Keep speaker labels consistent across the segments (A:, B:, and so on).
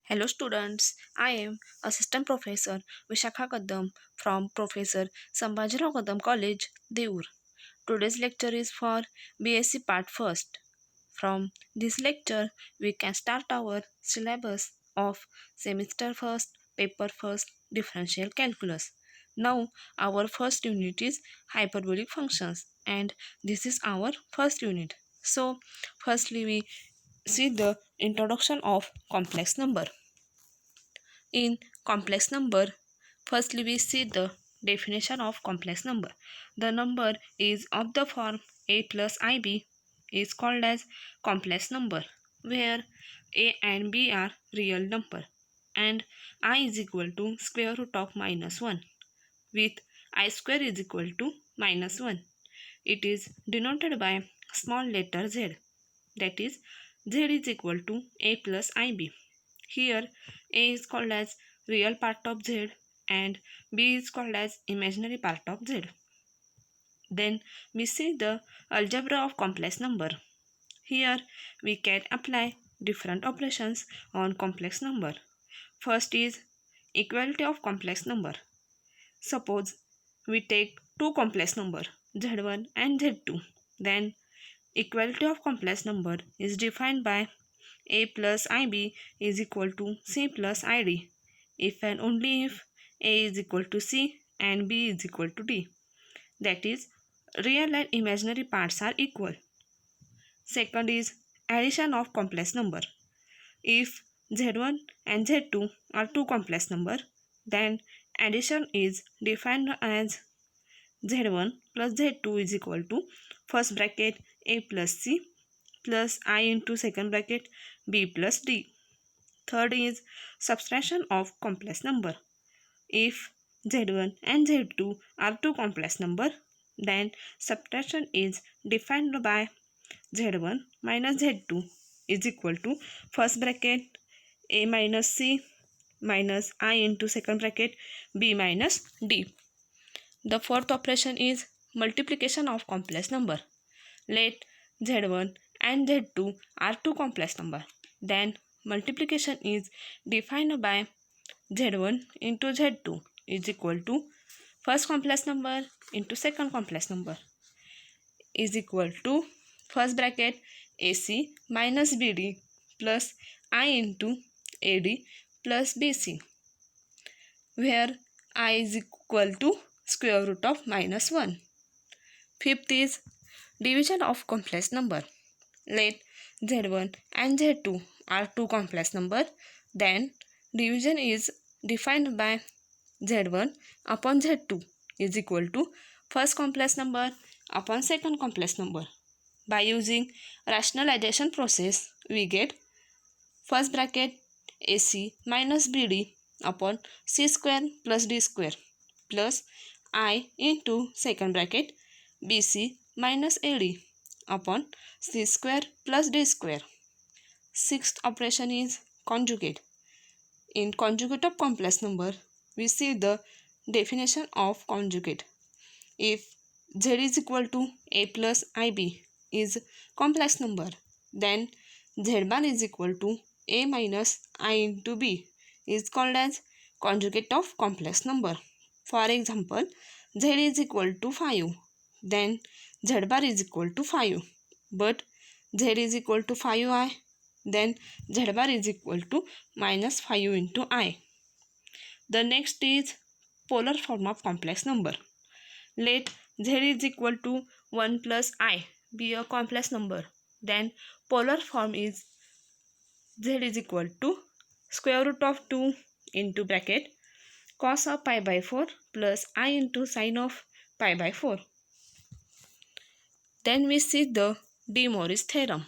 A: Hello students, I am Assistant Professor Vishakha Kadam from Professor Sambhajirao Kadam College, Deur. Today's lecture is for BSc Part 1st. From this lecture, we can start our syllabus of Semester 1st, Paper 1st, Differential Calculus. Now, our first unit is Hyperbolic Functions and this is our first unit. So, firstly we see the introduction of complex number. In complex number, firstly we see the definition of complex number. The number is of the form a plus ib is called as complex number, where a and b are real number and I is equal to square root of minus 1 with I square is equal to minus 1. It is denoted by small letter z, that is z is equal to a plus ib. Here a is called as real part of z and b is called as imaginary part of z. Then we see the algebra of complex number. Here we can apply different operations on complex number. First is equality of complex number. Suppose we take two complex number z1 and z2. Then equality of complex number is defined by a plus ib is equal to c plus id if and only if a is equal to c and b is equal to d. That is, real and imaginary parts are equal. Second is addition of complex number. If z1 and z2 are two complex number, then addition is defined as z1 plus z2 is equal to first bracket a plus c plus I into second bracket b plus d. Third is subtraction of complex number. If z1 and z2 are two complex number, then subtraction is defined by z1 minus z2 is equal to first bracket a minus c minus I into second bracket b minus d. The fourth operation is multiplication of complex number. Let z1 and z2 are two complex number. Then multiplication is defined by z1 into z2 is equal to first complex number into second complex number is equal to first bracket ac minus bd plus I into ad plus bc, where I is equal to square root of minus 1. Fifth is division of complex number. Let z1 and z2 are two complex number, then division is defined by z1 upon z2 is equal to first complex number upon second complex number. By using rationalization process, we get first bracket ac minus bd upon c square plus d square plus I into second bracket bc minus ad upon c square plus d square. Sixth operation is conjugate. In conjugate of complex number, we see the definition of conjugate. If z is equal to a plus ib is complex number, then z bar is equal to a minus I into b is called as conjugate of complex number. For example, z is equal to 5, then z bar is equal to 5, but z is equal to 5i, then z bar is equal to minus 5 into I. The next is polar form of complex number. Let z is equal to 1 plus I be a complex number, then polar form is z is equal to square root of 2 into bracket cos of pi by 4 plus I into sine of pi by 4. Then we see the De Moivre's theorem.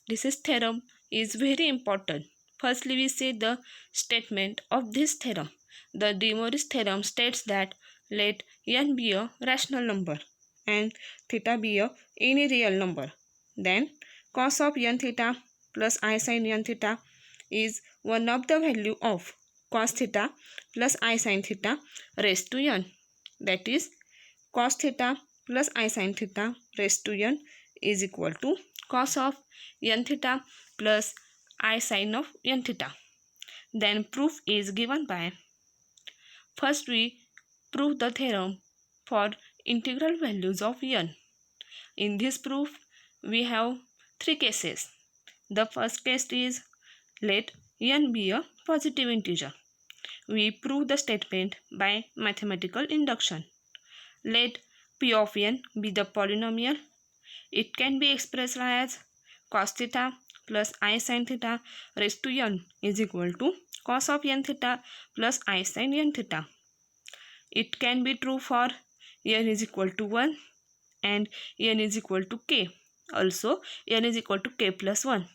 A: This theorem is very important. Firstly, we see the statement of this theorem. The De Moivre's theorem states that let n be a rational number and theta be a any real number. Then cos of n theta plus I sin n theta is one of the value of cos theta plus I sin theta raised to n. That is, cos theta plus I sin theta raised to n is equal to cos of n theta plus I sin of n theta. Then proof is given by, first we prove the theorem for integral values of n. In this proof, we have three cases. The first case is, let n be a positive integer. We prove the statement by mathematical induction. Let p of n be the polynomial. It can be expressed as cos theta plus I sin theta raised to n is equal to cos of n theta plus I sin n theta. It can be true for n is equal to 1 and n is equal to k. Also, n is equal to k plus 1.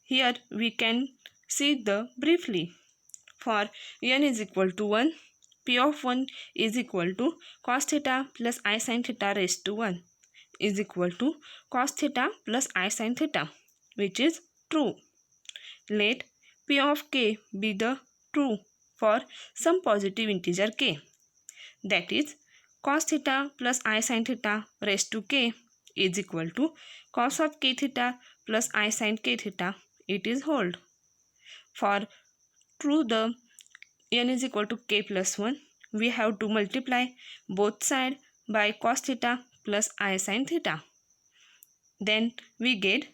A: Here we can see the briefly. For n is equal to 1, p of 1 is equal to cos theta plus I sin theta raised to 1 is equal to cos theta plus I sin theta, which is true. Let p of k be the true for some positive integer k. That is, cos theta plus I sin theta raised to k is equal to cos of k theta plus I sin k theta. It is hold. For true the n is equal to k plus 1, we have to multiply both sides by cos theta plus I sin theta. Then we get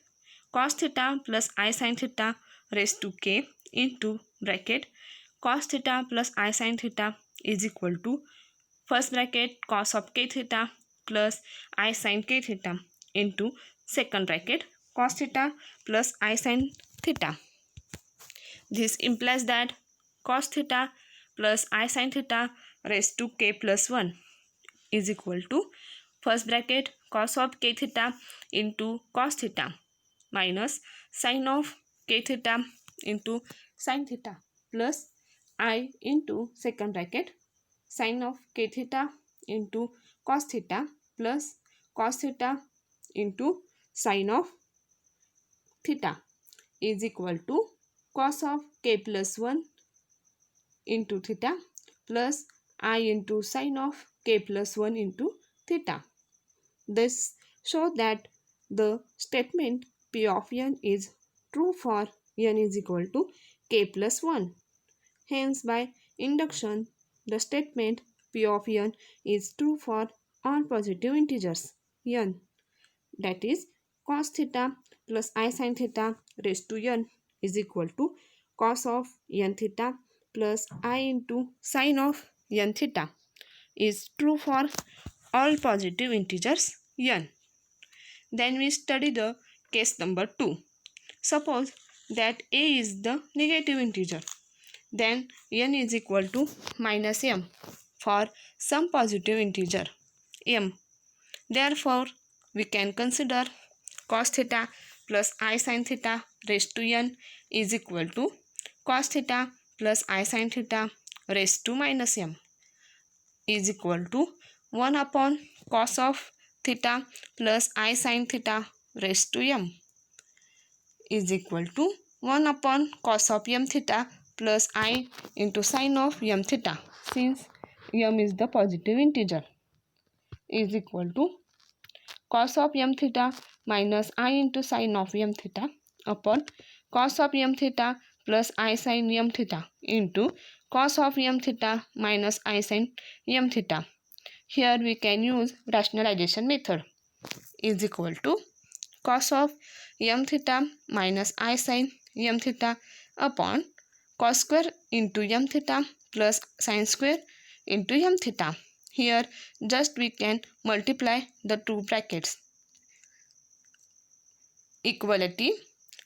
A: cos theta plus I sin theta raised to k into bracket cos theta plus I sin theta is equal to first bracket cos of k theta plus I sin k theta into second bracket cos theta plus I sin theta. This implies that cos theta plus I sin theta raised to k plus 1 is equal to first bracket cos of k theta into cos theta minus sin of k theta into sin theta plus I into second bracket sin of k theta into cos theta plus cos theta into sin of theta is equal to cos of k plus 1 into theta plus I into sin of k plus 1 into theta. This shows that the statement p of n is true for n is equal to k plus 1. Hence, by induction, the statement p of n is true for all positive integers n. That is, cos theta plus I sin theta raised to n is equal to cos of n theta plus I into sin of n theta is true for all positive integers n. Then we study the case number 2. Suppose that a is the negative integer. Then n is equal to minus m for some positive integer m. Therefore, we can consider cos theta plus I sin theta raised to n is equal to cos theta plus I sin theta raised to minus m is equal to 1 upon cos of theta plus I sin theta raised to m is equal to 1 upon cos of m theta plus I into sin of m theta, since m is the positive integer, is equal to cos of m theta minus I into sin of m theta upon cos of m theta plus I sin m theta into cos of m theta minus I sin m theta. Here we can use rationalization method, is equal to cos of m theta minus I sin m theta upon cos square into m theta plus sin square into m theta. Here just we can multiply the two brackets. Equality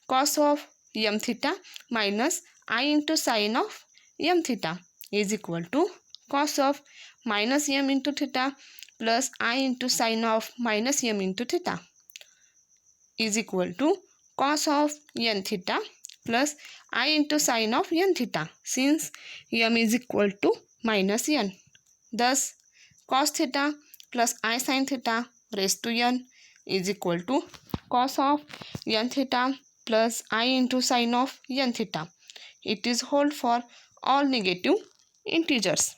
A: cos of m theta minus I into sin of m theta is equal to cos of minus m into theta plus I into sin of minus m into theta is equal to cos of n theta plus I into sin of n theta, since m is equal to minus n. Thus, cos theta plus I sin theta raised to n is equal to cos of n theta plus I into sin of n theta. It is hold for all negative integers.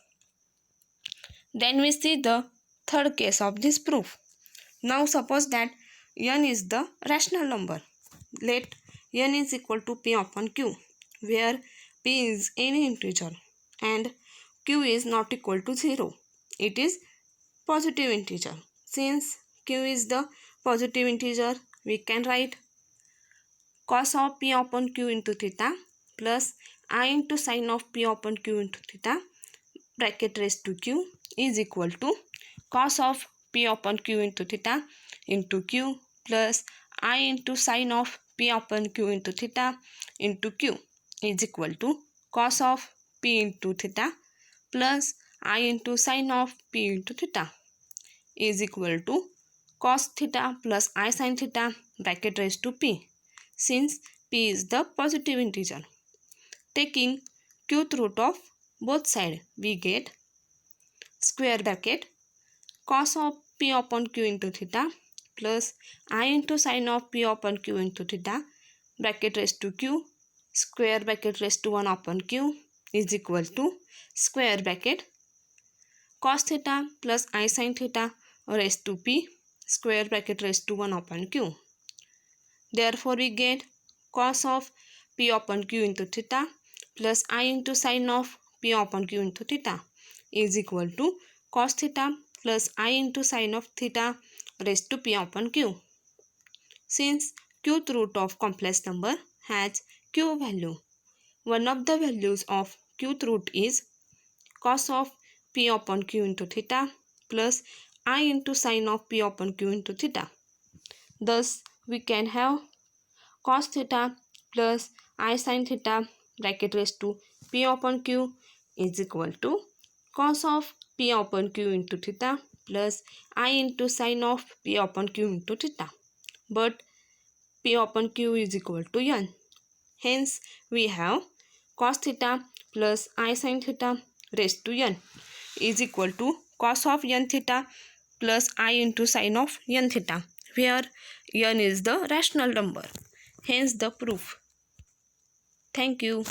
A: Then we see the third case of this proof. Now suppose that n is the rational number. Let n is equal to p upon q, where p is any integer and q is not equal to 0. It is positive integer. Since q is the positive integer, we can write cos of p upon q into theta plus I into sin of p upon q into theta bracket raised to q is equal to cos of p upon q into theta into q plus I into sin of p upon q into theta into q is equal to cos of p into theta plus I into sin of p into theta is equal to cos theta plus I sin theta bracket raised to p. Since p is the positive integer, taking qth root of both sides, we get square bracket cos of p upon q into theta plus I into sin of p upon q into theta bracket raised to q square bracket raised to 1 upon q is equal to square bracket cos theta plus I sin theta raised to p square bracket raised to 1 upon q. Therefore, we get cos of p upon q into theta plus I into sin of p upon q into theta is equal to cos theta plus I into sin of theta raised to p upon q. Since qth root of complex number has q value, one of the values of qth root is cos of p upon q into theta plus I into sin of p upon q into theta. Thus, we can have cos theta plus I sin theta bracket raised to p upon q is equal to cos of p upon q into theta plus I into sin of p upon q into theta. But p upon q is equal to n. Hence, we have cos theta plus I sin theta raised to n is equal to cos of n theta plus I into sin of n theta, where n is the rational number. Hence the proof. Thank you.